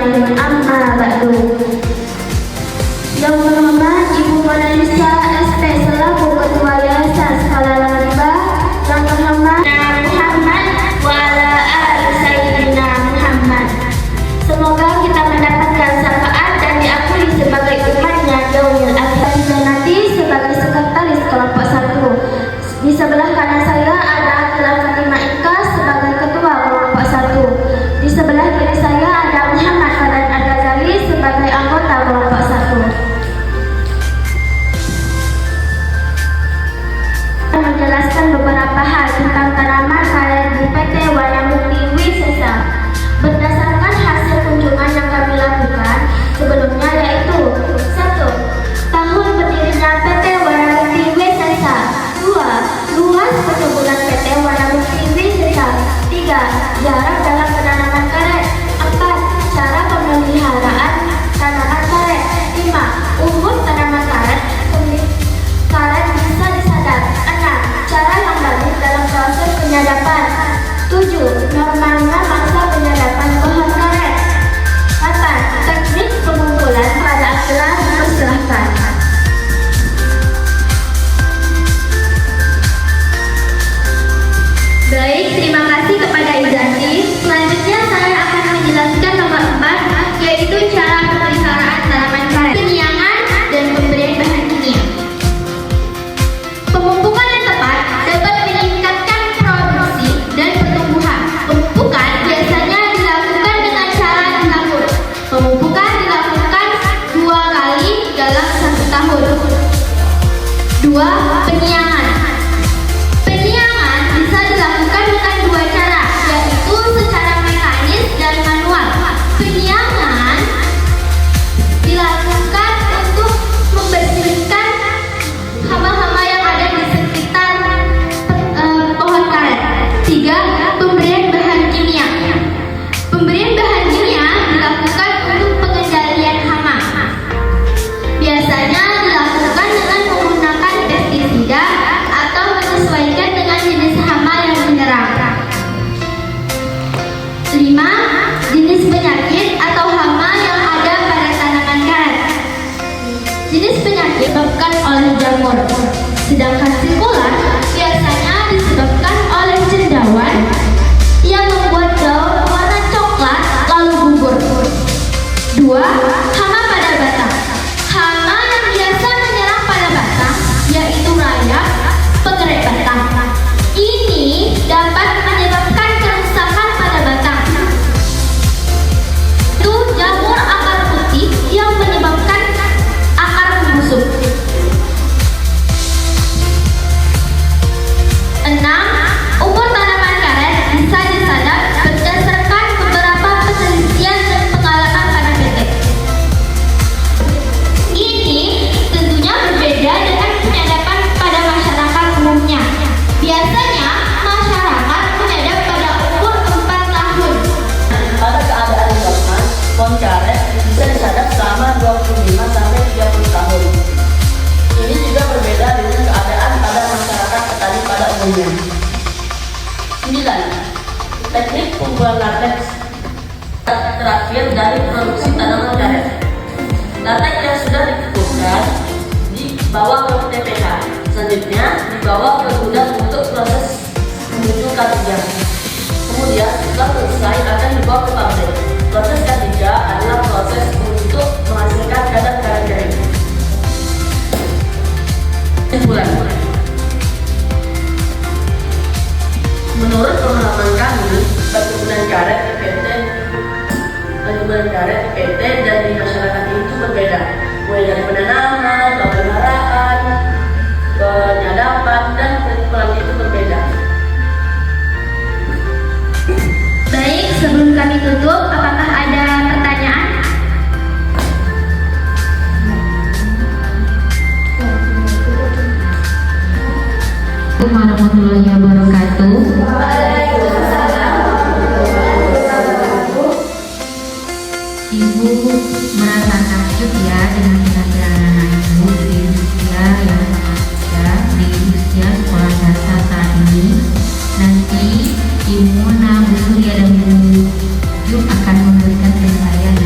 khairin amma ba'du. Yang terhormat Ibu Monalisa SP selaku Ketua Yayasan Skala Rimba, yang terhormat Muhammad wa ala ali Sayyidina Muhammad. Semoga kita mendapatkan syafaat dan diakui sebagai umatnya yaumil akhir, dan nanti sebagai sekretaris kelompok 1. Di sebelah kanan saya ada Akila Fatimah Ika sebagai ketua kelompok 1. Di sebelah kiri saya ada Muhammad Farhan Al-Ghazali sebagai anggota kelompok 1. Menjelaskan beberapa hal tentang tanaman karet di PT Warna Mukti Wisesa berdasarkan hasil kunjungan yang kami lakukan sebelumnya, yaitu 1. Tahun berdirinya PT Warna Mukti Wisesa. 2. Luas perkebunan PT Warna Mukti Wisesa. 3. Jarak dalam penanaman karet. 4. Cara pemeliharaan tanaman karet. 5. Umur tanaman karet bisa disadap. 6. Cara yang bagus dalam proses penyadapan. 7. Normalnya masa penyadapan pohon karet. 8. Teknik pengumpulan pada Akila dipersilahkan. Baik, terima kasih kepada Izanti. Selanjutnya saya akan menjelaskan nomor 4, yaitu cara pemeliharaan tanaman karet, penyiangan dan pemberian bahan kimia. Pemupukan yang tepat dapat meningkatkan produksi dan pertumbuhan. Pemupukan biasanya dilakukan dengan cara ditabur. Pemupukan dilakukan 2 kali dalam 1 tahun. 2. Penyiangan. Penyiangan bisa dilakukan dengan 2 cara, yaitu secara mekanis dan manual. Penyiangan dilakukan untuk membersihkan hama-hama yang ada di sekitar pohon karet. 3. Pemberian bahan kimia. Pemberian bahan kimia dilakukan untuk pengendalian hama. Biasanya dilakukan dengan menggunakan pestisida atau menyesuaikan dengan jenis hama yang menyerang. 5. Jenis penyakit atau hama yang ada pada tanaman karet. Jenis penyakit disebabkan oleh jamur, sedangkan sirkular biasanya disebabkan oleh cendawan yang membuat daun warna coklat lalu gugur. 2. Hama pada batang. Hama yang biasa menyerang pada batang yaitu rayap, pengerik batang. Ini dapat menyebabkan kerusakan pada batang. Itu jamur akar putih yang menyebabkan akar membusuk. 6. Umur tanaman karet bisa disadap berdasarkan beberapa penelitian dan pengalaman pada PT. Ini tentunya berbeda dengan penyadapan pada masyarakat umumnya. Biasanya masyarakat menyadap pada umur 4 tahun. Pada keadaan normal, pohon karet bisa disadap selama 25-30 tahun. Ini juga berbeda dengan keadaan pada masyarakat petani pada umumnya. 9. Teknik pengumpulan latex. Terakhir dari produksi tanaman karet. Latex yang sudah dikumpulkan dibawa ke TPH. Selanjutnya dibawa ke gudang untuk proses menuju K3. Kemudian setelah selesai akan dibawa ke pabrik. Proses K3 adalah proses untuk menghasilkan kadar karet kering. Kesimpulan. Menurut pengalaman kami, perkebunan karet di PT dan di masyarakat itu berbeda, mulai dari penanaman, pemeliharaan, penyadapan, dan pengumpulan itu berbeda. Baik, sebelum kami tutup, apakah ada pertanyaan? Assalamualaikum warahmatullahi wabarakatuh. Ibu merasa takjub ya dengan kehadiran anak ibu di usia yang di usia sekolah dasar saat ini. Nanti Ibu Mona, Bu Surya dan Bu Juk akan memberikan penilaian.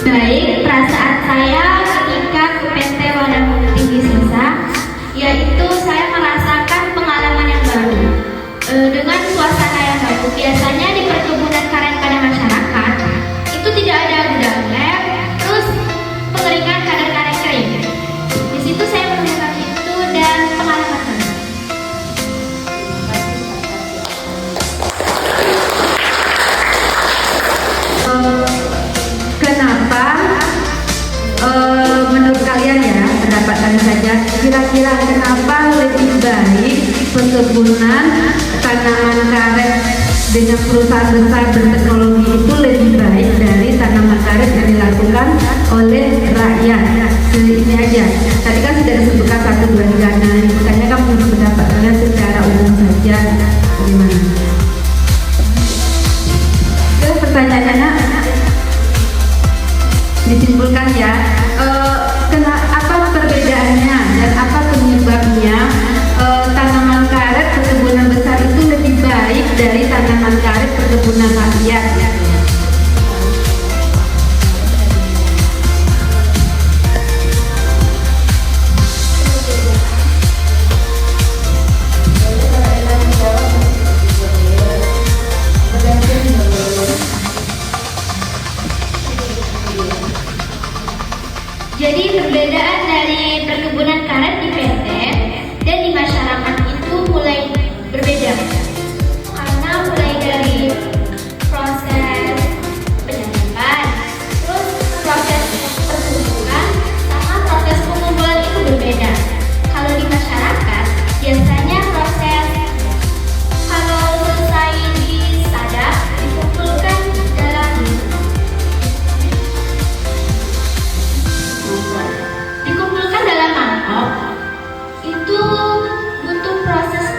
Baik, perasaan saya ketika ke PT Wanamukti Wisesa, yaitu saya merasakan pengalaman yang baru dengan suasana yang baru. Biasanya di perkebunan karet pada masyarakat itu tidak ada gudang lem, terus pengeringan kadar karet kering. Di situ saya menemukan itu dan pengalaman baru. Kenapa menurut kalian ya, pendapat kalian saja, kira-kira kenapa lebih baik perkebunan tanaman karet dengan perusahaan besar berteknologi itu lebih baik dari tanaman karet yang dilakukan oleh rakyat? Ini aja, tadi kan sudah disebutkan 1, 2, 3, nah makanya kamu pendapat kalian secara umum saja gimana? Pertanyaannya disimpulkan ya, apa perbedaannya dan apa penyebabnya tanaman karet perkebunan besar itu lebih baik dari tanaman karet perkebunan rakyat? Jadi perbedaan dari perkebunan karet di PT dan di masyarakat itu mulai berbeda. Karena mulai dari proses penyediaan, terus proses pertumbuhan, sama proses pengumpulan itu berbeda. Kalau di masyarakat, biasanya proses kalau selesai disadap, dikumpulkan dalam mangkok, itu butuh proses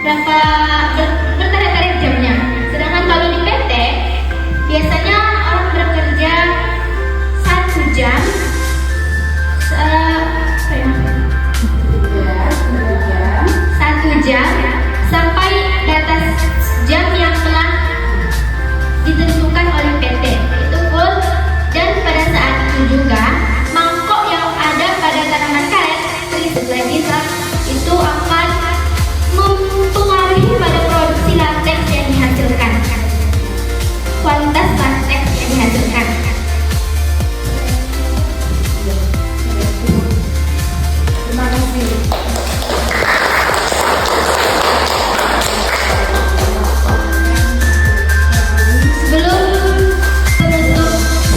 bertahap-tahap jamnya. Sedangkan kalau di PT biasanya orang bekerja 1 jam, 1 jam sampai batas jam yang telah ditentukan oleh PT itu full. Dan pada saat itu juga mangkok yang ada pada tanaman karet lagi itu akan mempengaruhi pada produksi latex yang dihasilkan, kualitas latex yang dihasilkan. Terima kasih.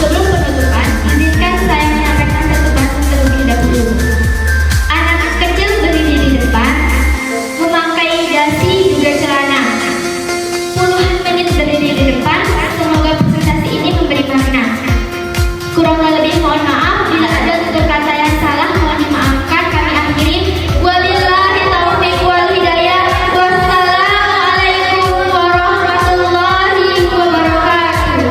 Sebelum penutupan, izinkan saya menyampaikan satu bahasan terlebih dahulu. Anak kecil berdiri di depan, memakai dasi juga celana. Puluhan menit berdiri di depan, semoga presentasi ini memberi makna. Kurang lebih mohon maaf bila ada tutur kata yang salah, mohon dimaafkan. Kami akhiri. Wabillahi taufiq wal hidayah. Wassalamualaikum warahmatullahi wabarakatuh.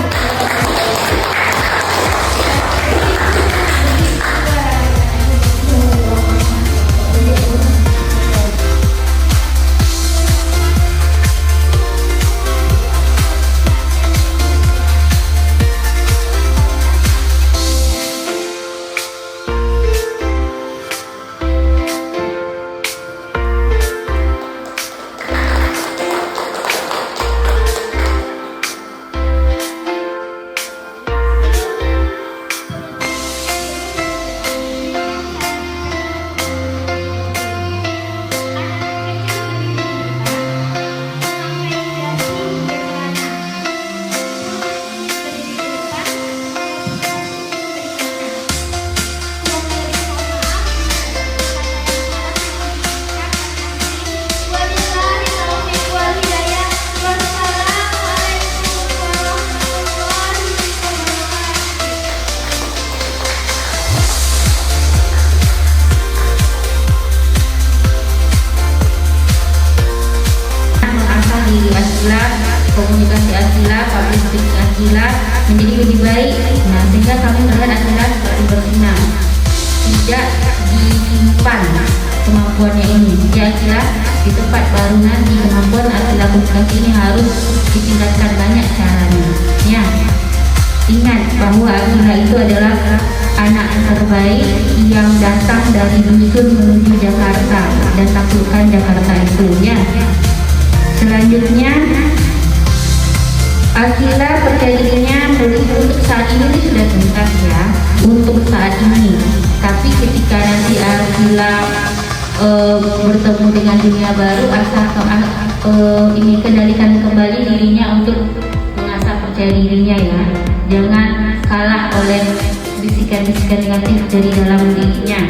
komunikasi Asila, public speaking Asila menjadi lebih baik. Nah, sehingga kami melihat Asila seperti bersinar, tidak disimpan kemampuannya ini. Jadi Asila di tempat baru nanti kemampuan Asila komunikasi ini harus ditingkatkan banyak caranya. Ya, ingat bahwa datang dari dusun menuju Jakarta dan taklukkan Jakarta itu ya. Selanjutnya Akila percaya dirinya untuk saat ini sudah tuntas ya, untuk saat ini. Tapi ketika nanti Akila bertemu dengan dunia baru, ini kendalikan kembali dirinya untuk mengasah percaya dirinya ya. Jangan kalah oleh bisikan-bisikan negatif dari dalam dirinya.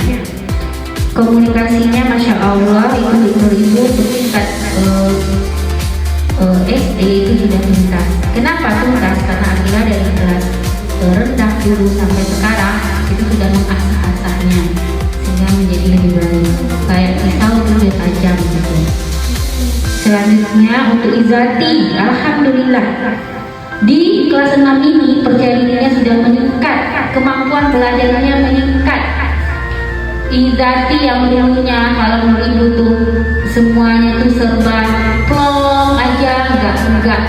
Komunikasinya Masya Allah ibu untuk tingkat SD itu sudah tuntas. Kenapa tuntas? Karena Akila dari kelas rendah dulu sampai sekarang itu sudah mengasah-asahnya sehingga menjadi lebih baik. Kayak pisau itu sudah tajam gitu. Selanjutnya untuk Izati, alhamdulillah di kelas 6 ini percaya dirinya sudah meningkat, kemampuan belajarnya meningkat. Izati yang dulunya kalau ibu tuh semuanya tuh serba plong aja, enggak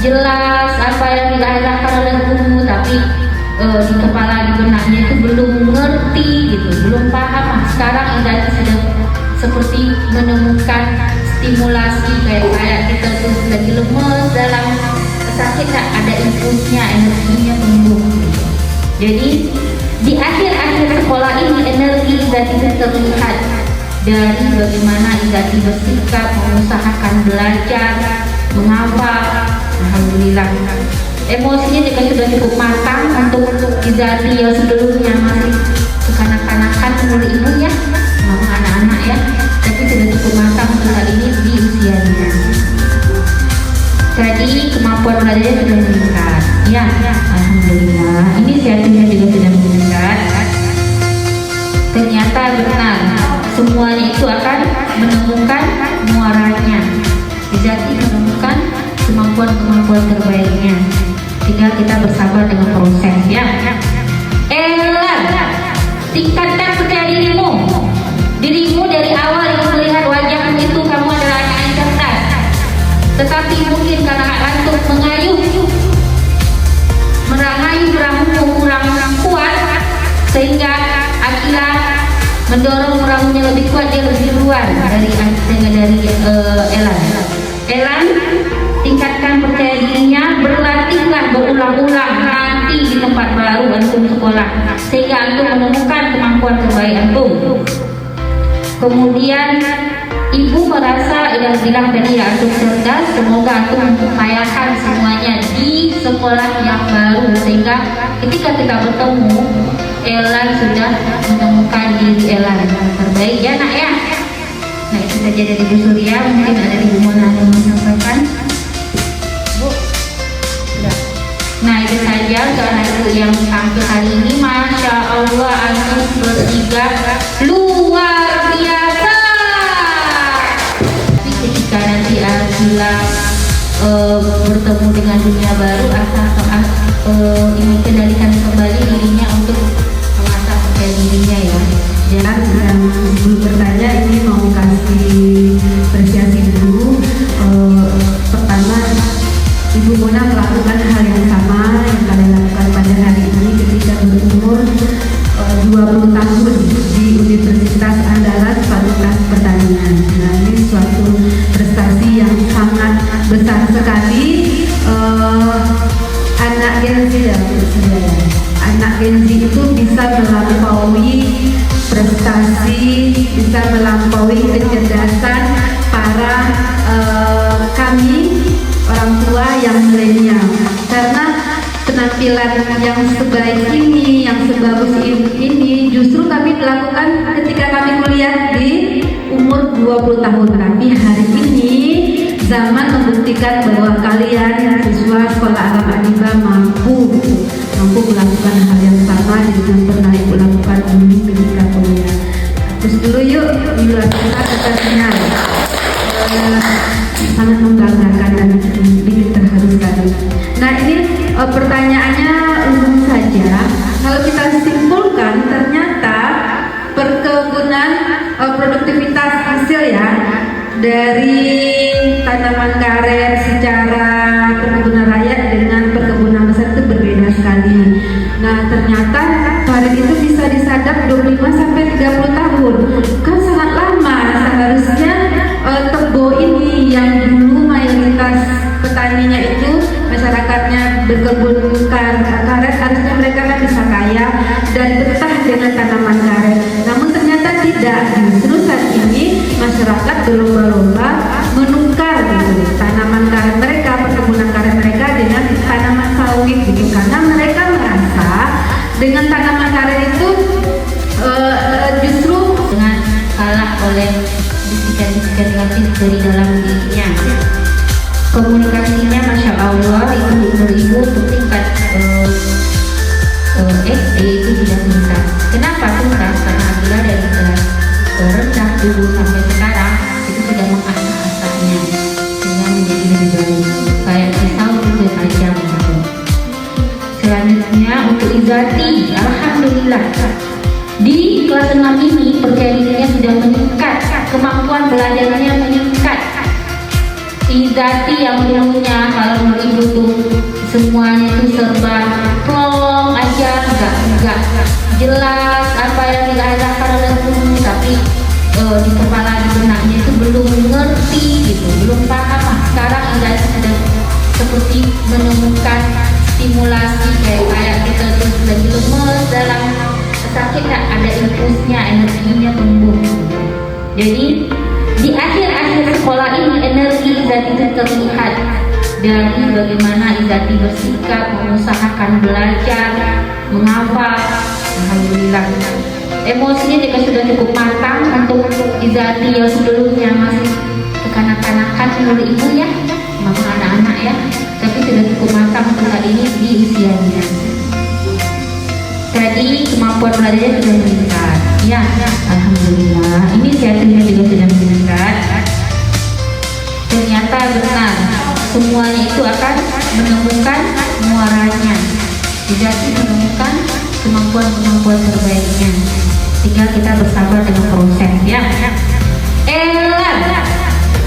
jelas apa yang diarahkan oleh guru, tapi di kepala di benaknya itu belum ngerti gitu, belum paham. Sekarang Izati sudah seperti menemukan stimulasi kayak kita tuh lagi lemes dalam sakit, ada impulsnya, energinya tumbuh gitu. Jadi di akhir-akhir sekolah ini energi Izati terlihat dari bagaimana Izati bersikap, mengusahakan belajar, menghafal. Alhamdulillah. Emosinya juga sudah cukup matang untuk Izati yang sebelumnya masih kekanak-kanakan menurut ibu ya, mama anak-anak ya, tapi sudah cukup matang untuk hal ini di usianya. Tadi kemampuan belajarnya sudah meningkat ya, alhamdulillah. Inisiatifnya juga sudah meningkat. Ternyata benar, semuanya itu akan menemukan muaranya. Izati menemukan kemampuan-kemampuan terbaiknya. Tinggal kita bersabar dengan proses ya. Elan, tingkatkan percaya dirimu. Dirimu dari awal yang melihat wajahmu itu kamu adalah anak yang cerdas. Tetapi mungkin karena antum merayu perahumu kurang kuat, sehingga Akila mendorong perahunya lebih kuat, dia lebih duluan dari Elan. Elan, tingkatkan percaya dirinya, berlatihlah berulang-ulang nanti di tempat baru antum sekolah, sehingga antum menemukan kemampuan terbaik antum. Kemudian ibu merasa yang bilang tadi ya, antum cerdas, semoga antum mengupayakan semuanya di sekolah yang baru, sehingga ketika kita bertemu Elan sudah menemukan diri Elan yang terbaik ya nak ya. Nah itu saja dari Bu Surya, mungkin ada Ibu Mona yang menyampaikan. Bu, sudah. Nah itu saja untuk anak ibu yang tampil hari ini. Masya Allah, antum bertiga luar biasa. Tapi ketika nanti Akila bertemu dengan dunia baru, ini kendalikan kembali dirinya untuk mengasah percaya dirinya ya. Yang belum bertanya ini mau kasih apresiasi dulu. Pertama, Ibu Mona melakukan hal yang sama yang kalian lakukan pada hari ini ketika berumur 20 tahun di Universitas Andalas Fakultas Pertanian. Nah ini suatu prestasi yang sangat besar sekali. Anak Gen Z ya, anak Gen Z itu bisa melampaui prestasi, bisa melampaui kecerdasan para kami orang tua yang milenial, karena penampilan yang sebaik ini, yang sebagus ini justru kami lakukan ketika kami kuliah di umur 20 tahun. Tapi hari ini zaman membuktikan bahwa kalian siswa sekolah alam Adiba mampu melakukan hal yang sama dengan pernah ibu lakukan dulu ketika kuliah. Terus dulu yuk, luar biasa ketasnya, sangat membanggakan dan bikin terharu sekali. Nah ini pertanyaannya umum saja. Kalau kita simpulkan, ternyata perkebunan produktivitas hasil ya dari tanaman karet secara perkebunan rakyat dengan perkebunan besar itu berbeda sekali. Nah ternyata karet itu bisa disadap 25-30 karena mereka merasa dengan tanaman karet itu justru dengan kalah oleh bisikan-bisikan negatif dari dalam dirinya. Komunikasinya Masya Allah ibu-ibu untuk tingkat SD itu tidak tuntas. Kenapa tuntas? Karena Akila dari kelas rendah dulu sampai sekarang itu sudah mengasah-asahnya sehingga menjadi lebih baik, kayak pisau itu tajam gitu. Selanjutnya untuk Izati, alhamdulillah di kelas 6 ini percaya dirinya sudah meningkat, kemampuan belajarnya meningkat. Izati yang dulunya kalau menurut ibu tuh semuanya tuh serba plong aja, enggak jelas apa yang diarahkan oleh guru, tapi di kepala di benaknya itu belum mengerti gitu, belum paham. Sekarang Izati sudah seperti menemukan stimulasi kayak kita tuh lagi lemes dalam sakit, ada impulsnya, energinya tumbuh. Jadi di akhir-akhir sekolah ini energi Izati itu terlihat dari bagaimana Izati bersikap, mengusahakan belajar, menghafal. Alhamdulillah. Emosinya juga sudah cukup matang untuk Izati yang sebelumnya masih kekanak-kanakan menurut ibu ya, masih anak-anak ya, tapi sudah cukup matang untuk saat ini di usianya. Tadi kemampuan belajarnya sudah meningkat, ya, alhamdulillah. Inisiatifnya juga sudah meningkat. Ternyata benar, semuanya itu akan menemukan muaranya. Izati menemukan kemampuan-kemampuan terbaiknya. Tinggal kita bersabar dengan proses, ya. Elan,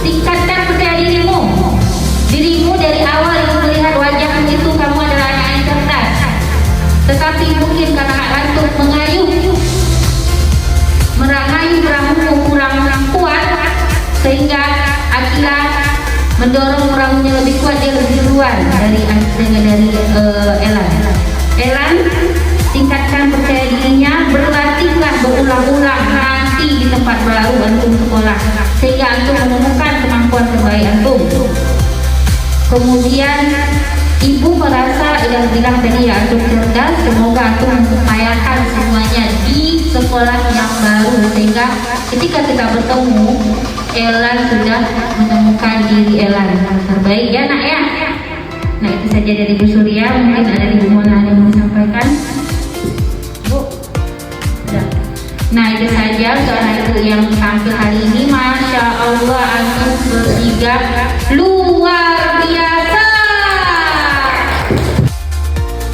tingkatkan percaya dirimu. Dirimu dari awal ibu melihat wajahmu itu kamu adalah anak yang cerdas. Tetapi mungkin karena antum mengayuh, meramu kurang kuat, sehingga Akila mendorong perahunya lebih kuat, dia lebih duluan dari Elan. Elan, tingkatkan percaya dirinya, berlatihlah berulang-ulang nanti di tempat baru antum sekolah, sehingga antum menemukan kemampuan terbaik antum. Kemudian ibu merasa yang bilang tadi ya, antum cerdas, semoga antum mengupayakan semuanya di sekolah yang baru, sehingga ketika kita bertemu Elan sudah menemukan diri Elan yang terbaik, ya nak ya. Nah itu saja dari Bu Surya. Mungkin ada Ibu Mona yang mau disampaikan, Bu. Sudah. Nah itu saja untuk anak ibu yang tampil hari ini. Masya Allah, antum bertiga luar